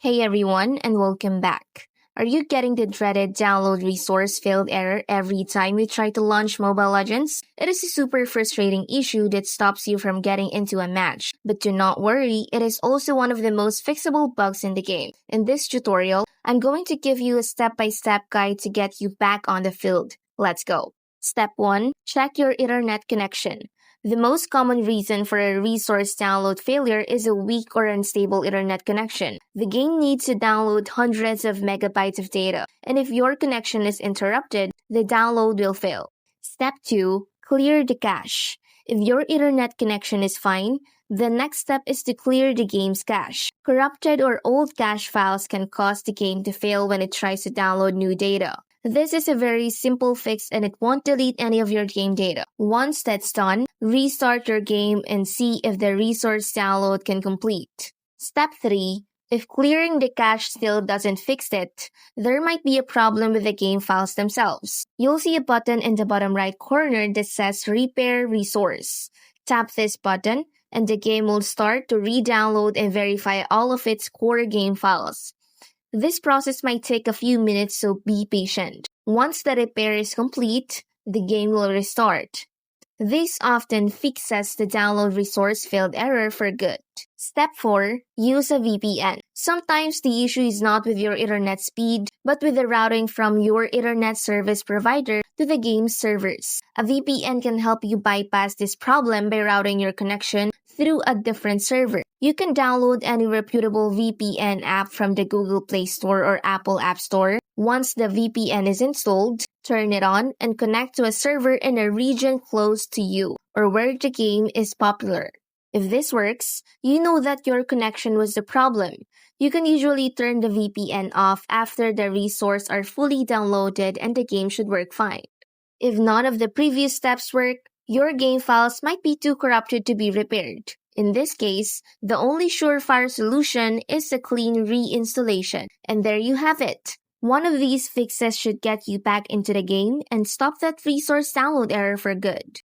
Hey everyone, and welcome back. Are you getting the dreaded download resource failed error every time you try to launch Mobile Legends? It is a super frustrating issue that stops you from getting into a match. But do not worry, it is also one of the most fixable bugs in the game. In this tutorial, I'm going to give you a step-by-step guide to get you back on the field. Let's go. Step 1. Check your internet connection. The most common reason for a resource download failure is a weak or unstable internet connection. The game needs to download hundreds of megabytes of data, and if your connection is interrupted, the download will fail. Step 2. Clear the cache. If your internet connection is fine, the next step is to clear the game's cache. Corrupted or old cache files can cause the game to fail when it tries to download new data. This is a very simple fix and it won't delete any of your game data. Once that's done, restart your game and see if the resource download can complete. Step 3. If clearing the cache still doesn't fix it, there might be a problem with the game files themselves. You'll see a button in the bottom right corner that says Repair Resource. Tap this button and the game will start to re-download and verify all of its core game files. This process might take a few minutes, so be patient. Once the repair is complete, the game will restart. This often fixes the download resource failed error for good. Step 4. Use a VPN. Sometimes the issue is not with your internet speed, but with the routing from your internet service provider to the game's servers. A VPN can help you bypass this problem by routing your connection through a different server. You can download any reputable VPN app from the Google Play Store or Apple App Store. Once the VPN is installed, turn it on and connect to a server in a region close to you or where the game is popular. If this works, you know that your connection was the problem. You can usually turn the VPN off after the resources are fully downloaded and the game should work fine. If none of the previous steps work, your game files might be too corrupted to be repaired. In this case, the only surefire solution is a clean reinstallation. And there you have it. One of these fixes should get you back into the game and stop that resource download error for good.